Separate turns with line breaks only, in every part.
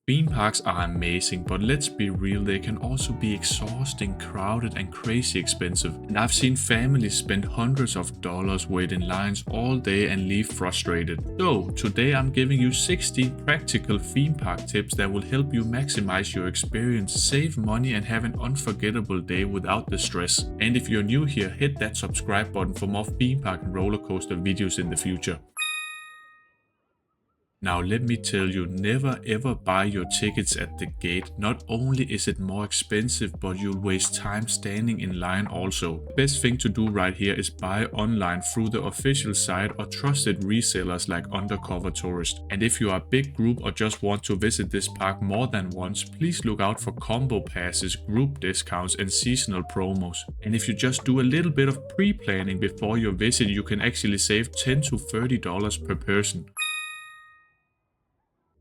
Theme parks are amazing, but let's be real, they can also be exhausting, crowded, and crazy expensive. And I've seen families spend hundreds of dollars waiting in lines all day and leave frustrated. So, today I'm giving you 60 practical theme park tips that will help you maximize your experience, save money, and have an unforgettable day without the stress. And if you're new here, hit that subscribe button for more theme park and roller coaster videos in the future. Now let me tell you, never ever buy your tickets at the gate. Not only is it more expensive, but you'll waste time standing in line also. The best thing to do right here is buy online through the official site or trusted resellers like Undercover Tourist. And if you are a big group or just want to visit this park more than once, please look out for combo passes, group discounts, and seasonal promos. And if you just do a little bit of pre-planning before your visit, you can actually save $10 to $30 per person.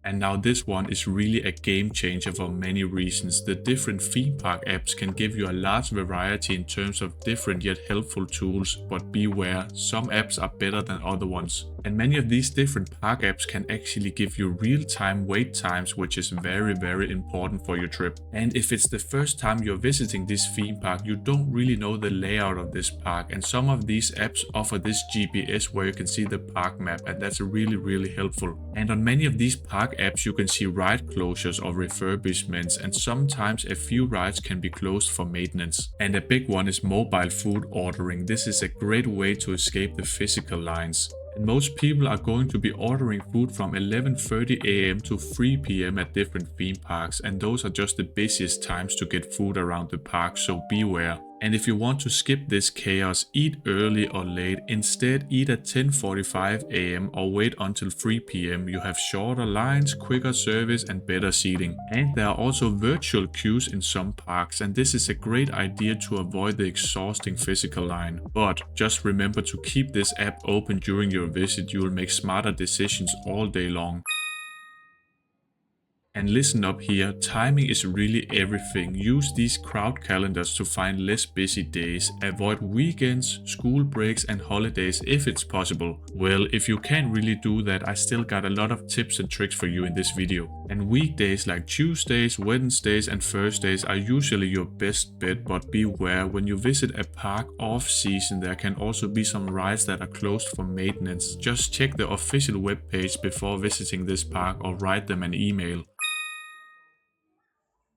And now this one is really a game changer for many reasons. The different theme park apps can give you a large variety in terms of different yet helpful tools, but beware, some apps are better than other ones. And many of these different park apps can actually give you real-time wait times, which is very important for your trip. And if it's the first time you're visiting this theme park, you don't really know the layout of this park, and some of these apps offer this GPS where you can see the park map, and that's really helpful. And on many of these park apps you can see ride closures or refurbishments, and sometimes a few rides can be closed for maintenance. And a big one is mobile food ordering. This is a great way to escape the physical lines. And most people are going to be ordering food from 11:30 a.m. to 3 p.m. at different theme parks, and those are just the busiest times to get food around the park, so beware. And if you want to skip this chaos, eat early or late. Instead, eat at 10:45 a.m. or wait until 3 p.m. You have shorter lines, quicker service, and better seating. And there are also virtual queues in some parks, and this is a great idea to avoid the exhausting physical line. But just remember to keep this app open during your visit. You will make smarter decisions all day long. And listen up here, timing is really everything. Use these crowd calendars to find less busy days. Avoid weekends, school breaks, and holidays if it's possible. Well, if you can't really do that, I still got a lot of tips and tricks for you in this video. And weekdays like Tuesdays, Wednesdays, and Thursdays are usually your best bet, but beware, when you visit a park off season, there can also be some rides that are closed for maintenance. Just check the official webpage before visiting this park or write them an email.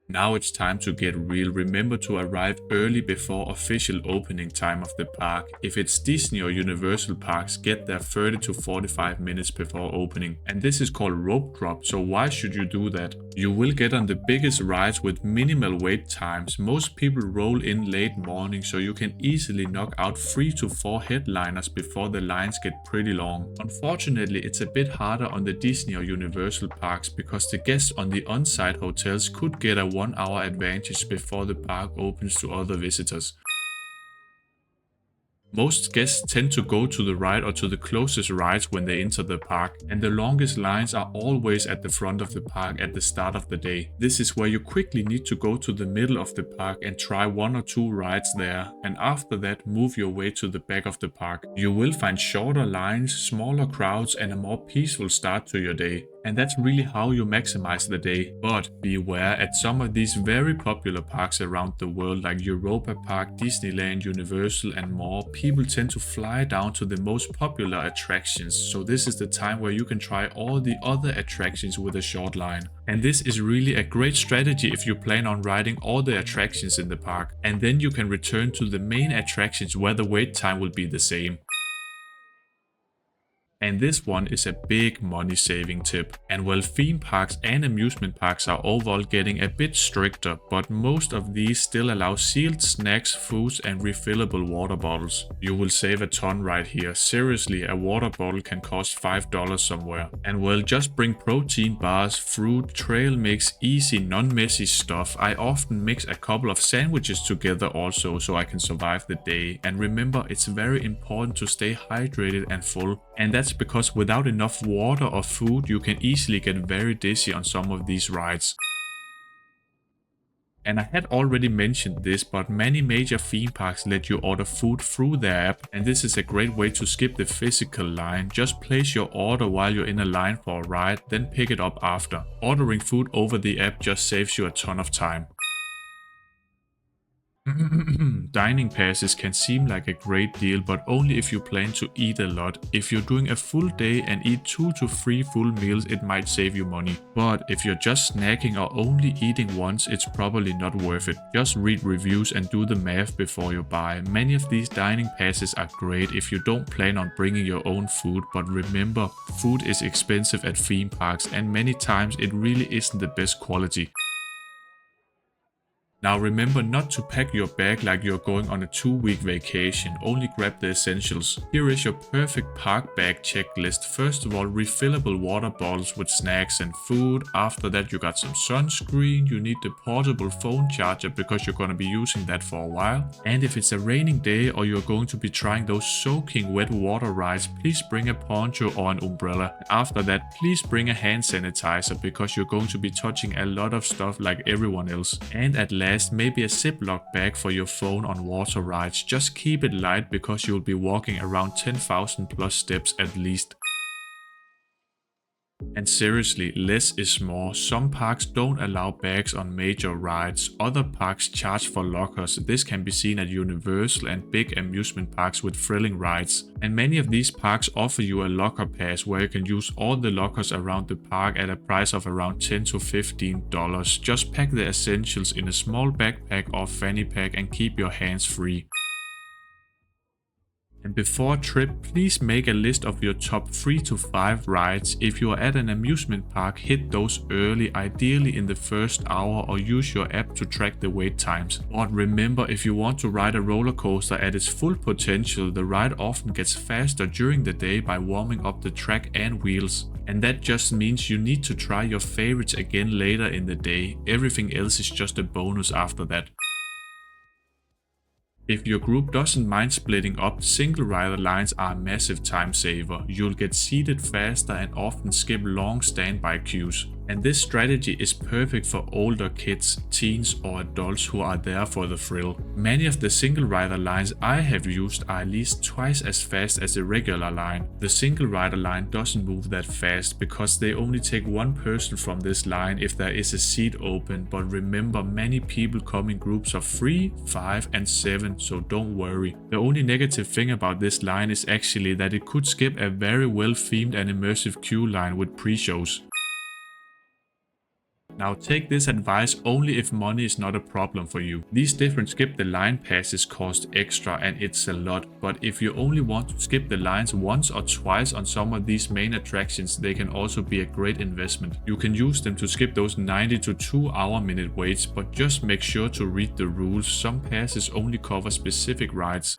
Now it's time to get real. Remember to arrive early before official opening time of the park. If it's Disney or Universal parks, get there 30 to 45 minutes before opening. And this is called rope drop, so why should you do that? You will get on the biggest rides with minimal wait times. Most people roll in late morning, so you can easily knock out 3 to 4 headliners before the lines get pretty long. Unfortunately, it's a bit harder on the Disney or Universal parks because the guests on the on-site hotels could get a 1-hour advantage before the park opens to other visitors. Most guests tend to go to the right or to the closest rides when they enter the park, and the longest lines are always at the front of the park at the start of the day. This is where you quickly need to go to the middle of the park and try 1 or 2 rides there, and after that move your way to the back of the park. You will find shorter lines, smaller crowds, and a more peaceful start to your day. And that's really how you maximize the day. But beware, at some of these very popular parks around the world like Europa Park, Disneyland, Universal, and more, people tend to fly down to the most popular attractions. So this is the time where you can try all the other attractions with a short line. And this is really a great strategy if you plan on riding all the attractions in the park. And then you can return to the main attractions where the wait time will be the same. And this one is a big money saving tip. And while theme parks and amusement parks are overall getting a bit stricter, but most of these still allow sealed snacks, foods, and refillable water bottles. You will save a ton right here. Seriously, a water bottle can cost $5 somewhere. And well, just bring protein bars, fruit, trail mix, easy, non-messy stuff. I often mix a couple of sandwiches together also so I can survive the day. And remember, it's very important to stay hydrated and full. And that's because without enough water or food, you can easily get very dizzy on some of these rides. And I had already mentioned this, but many major theme parks let you order food through their app, and this is a great way to skip the physical line. Just place your order while you're in a line for a ride, then pick it up after. Ordering food over the app just saves you a ton of time. Dining passes can seem like a great deal, but only if you plan to eat a lot. If you're doing a full day and eat 2 to 3 full meals, it might save you money. But if you're just snacking or only eating once, it's probably not worth it. Just read reviews and do the math before you buy. Many of these dining passes are great if you don't plan on bringing your own food, but remember, food is expensive at theme parks and many times it really isn't the best quality. Now remember not to pack your bag like you're going on a 2-week vacation, only grab the essentials. Here is your perfect park bag checklist. First of all, refillable water bottles with snacks and food. After that you got some sunscreen, you need the portable phone charger because you're going to be using that for a while. And if it's a raining day or you're going to be trying those soaking wet water rides, please bring a poncho or an umbrella. After that, please bring a hand sanitizer because you're going to be touching a lot of stuff like everyone else. And at last, maybe a Ziploc bag for your phone on water rides. Just keep it light because you'll be walking around 10,000 plus steps at least. And seriously, less is more. Some parks don't allow bags on major rides. Other parks charge for lockers. This can be seen at Universal and big amusement parks with thrilling rides. And many of these parks offer you a locker pass where you can use all the lockers around the park at a price of around $10 to $15. Just pack the essentials in a small backpack or fanny pack and keep your hands free. And before a trip, please make a list of your top 3 to 5 rides. If you are at an amusement park, hit those early, ideally in the first hour, or use your app to track the wait times. But remember, if you want to ride a roller coaster at its full potential, the ride often gets faster during the day by warming up the track and wheels. And that just means you need to try your favorites again later in the day. Everything else is just a bonus after that. If your group doesn't mind splitting up, single rider lines are a massive time saver. You'll get seated faster and often skip long standby queues. And this strategy is perfect for older kids, teens or adults who are there for the thrill. Many of the single rider lines I have used are at least twice as fast as a regular line. The single rider line doesn't move that fast because they only take one person from this line if there is a seat open, but remember, many people come in groups of 3, 5 and 7, so don't worry. The only negative thing about this line is actually that it could skip a very well themed and immersive queue line with pre-shows. Now take this advice only if money is not a problem for you. These different skip the line passes cost extra and it's a lot, but if you only want to skip the lines once or twice on some of these main attractions, they can also be a great investment. You can use them to skip those 90 to 2 hour-minute waits, but just make sure to read the rules. Some passes only cover specific rides.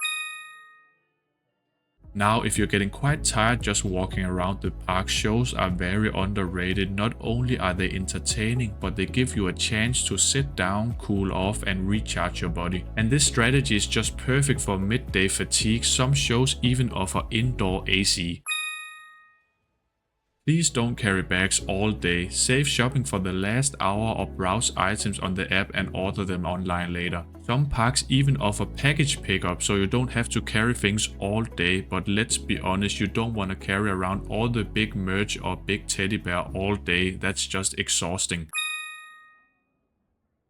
Now, if you're getting quite tired just walking around the park, shows are very underrated. Not only are they entertaining, but they give you a chance to sit down, cool off and recharge your body. And this strategy is just perfect for midday fatigue. Some shows even offer indoor AC. Please don't carry bags all day. Save shopping for the last hour or browse items on the app and order them online later. Some parks even offer package pickup so you don't have to carry things all day, but let's be honest, you don't want to carry around all the big merch or big teddy bear all day. That's just exhausting.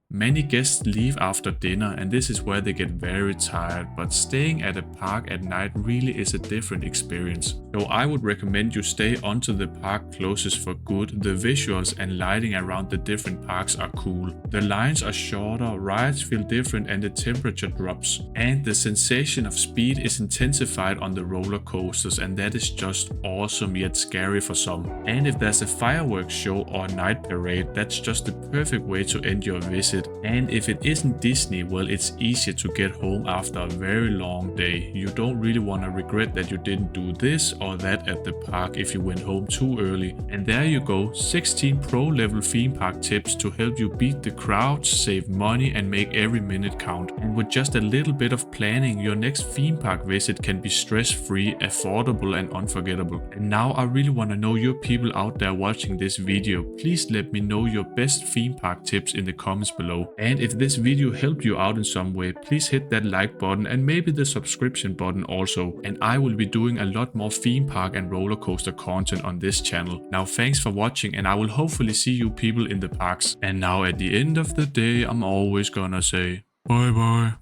Many guests leave after dinner and this is where they get very tired, but staying at a park at night really is a different experience. So I would recommend you stay onto the park closest for good. The visuals and lighting around the different parks are cool. The lines are shorter, rides feel different and the temperature drops. And the sensation of speed is intensified on the roller coasters, and that is just awesome yet scary for some. And if there's a fireworks show or a night parade, that's just the perfect way to end your visit. And if it isn't Disney, well, it's easier to get home after a very long day. You don't really want to regret that you didn't do this or that at the park if you went home too early. And there you go, 16 pro level theme park tips to help you beat the crowds, save money and make every minute count. And with just a little bit of planning, your next theme park visit can be stress-free, affordable and unforgettable. And now I really want to know your people out there watching this video. Please let me know your best theme park tips in the comments below. below. And if this video helped you out in some way, please hit that like button and maybe the subscription button also. And I will be doing a lot more theme park and roller coaster content on this channel. Now thanks for watching, and I will hopefully see you people in the parks. And now at the end of the day, I'm always gonna say bye bye.